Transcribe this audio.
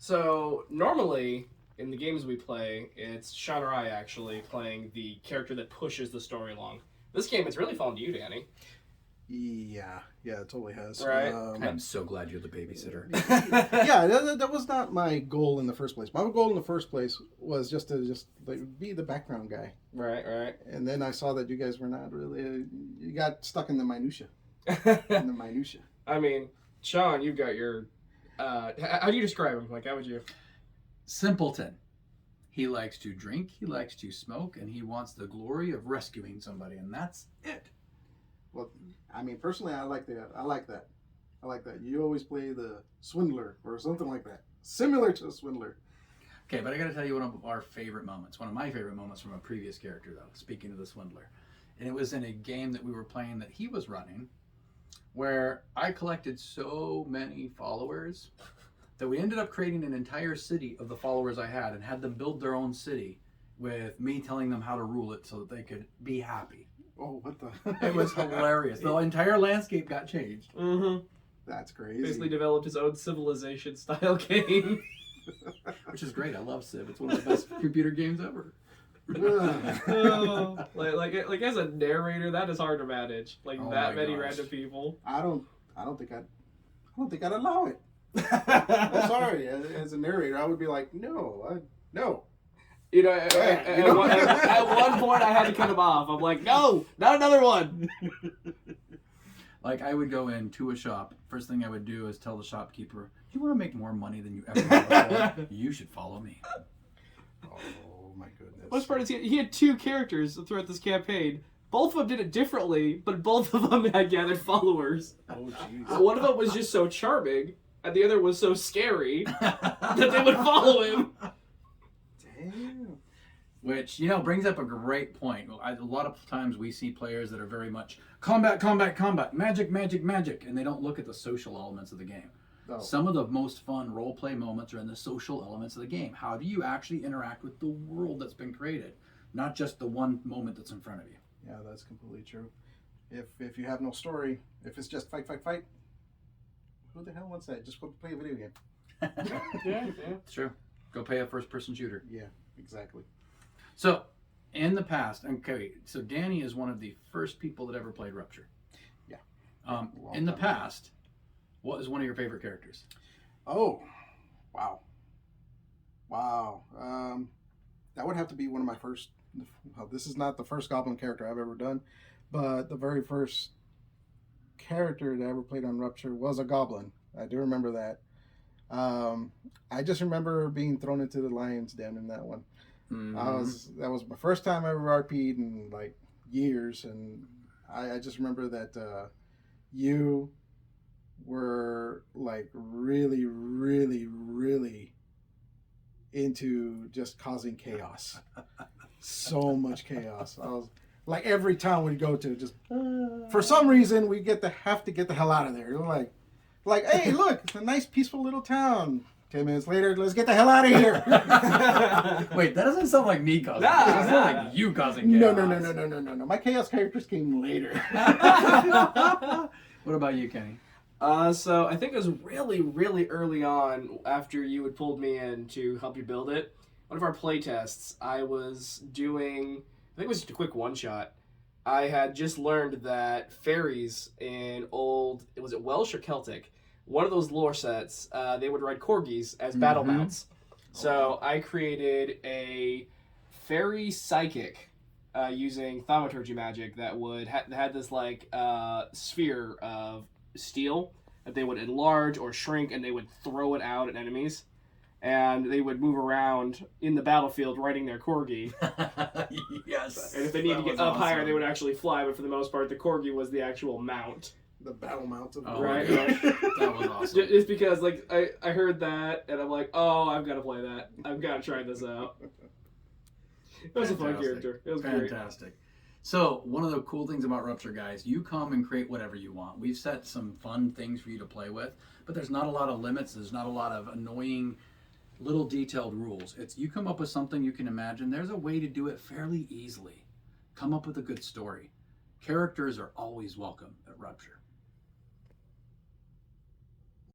So normally in the games we play, it's Shaun or I actually playing the character that pushes the story along. This game, it's really fallen to you, Danny. Yeah, it totally has. Right. I'm so glad you're the babysitter. Yeah, that was not my goal in the first place. My goal in the first place was just to be the background guy. Right. And then I saw that you guys were not really. You got stuck in the minutia. I mean, Shaun, you've got your. How do you describe him? Like, how would you? Simpleton. He likes to drink, he likes to smoke, and he wants the glory of rescuing somebody, and that's it. Well, I mean, personally, I like that. I like that. You always play the swindler or something like that, similar to a swindler. Okay, but I got to tell you one of our favorite moments. One of my favorite moments from a previous character, though. Speaking of the swindler, and it was in a game that we were playing that he was running, where I collected so many followers that we ended up creating an entire city of the followers I had and had them build their own city with me telling them how to rule it so that they could be happy. Oh, what the? It was hilarious. The entire landscape got changed. Mm-hmm. That's crazy. Basically developed his own Civilization style game. Which is great. I love Civ. It's one of the best computer games ever. like as a narrator, that is hard to manage. Like that many random people. I don't think I'd allow it. I'm sorry. As a narrator, I would be like, no. You know, at one point I had to cut him off. I'm like, no, not another one. Like, I would go into a shop. First thing I would do is tell the shopkeeper, you want to make more money than you ever have before? You should follow me. Oh, my goodness. What's part is he had two characters throughout this campaign. Both of them did it differently, but both of them had gathered followers. Oh, jeez. One of them was just so charming, and the other was so scary that they would follow him. Damn. Which, brings up a great point. A lot of times we see players that are very much combat, magic, and they don't look at the social elements of the game. Oh. Some of the most fun role-play moments are in the social elements of the game. How do you actually interact with the world that's been created? Not just the one moment that's in front of you. Yeah, that's completely true. If you have no story, if it's just fight, who the hell wants that? Just go play a video game. Yeah. It's true. Go play a first-person shooter. Yeah, exactly. So, in the past, so Danny is one of the first people that ever played Rupture. Yeah. In the past, what is one of your favorite characters? Oh, wow. That would have to be one of my first. Well, this is not the first Goblin character I've ever done, but the very first character that I ever played on Rupture was a Goblin. I do remember that. I just remember being thrown into the lion's den in that one. Mm-hmm. That was my first time I ever RP'd in like years, and I just remember that you were like really, really, really into just causing chaos. So much chaos. I was like, every town we'd go to, just for some reason we have to get the hell out of there. You're like, hey, look, it's a nice peaceful little town. 10 minutes later, let's get the hell out of here. Wait, that doesn't sound like me causing chaos. It sounds like you causing chaos. No. My chaos characters came later. What about you, Kenny? So I think it was really, really early on after you had pulled me in to help you build it. One of our play tests, I was doing, I think it was just a quick one-shot. I had just learned that fairies in old, was it Welsh or Celtic? One of those lore sets, they would ride corgis as battle mounts. So I created a fairy psychic using thaumaturgy magic that would had this like sphere of steel that they would enlarge or shrink, and they would throw it out at enemies, and they would move around in the battlefield riding their corgi. Yes. And if they needed to get up higher, they would actually fly, but for the most part, the corgi was the actual mount. The battle mount of right. That was awesome. Just because, like, I heard that, and I'm like, oh, I've got to play that. I've got to try this out. It was a fun character. It was fantastic. Great. So, one of the cool things about Rupture, guys, you come and create whatever you want. We've set some fun things for you to play with, but there's not a lot of limits. There's not a lot of annoying, little detailed rules. It's you come up with something you can imagine. There's a way to do it fairly easily. Come up with a good story. Characters are always welcome at Rupture.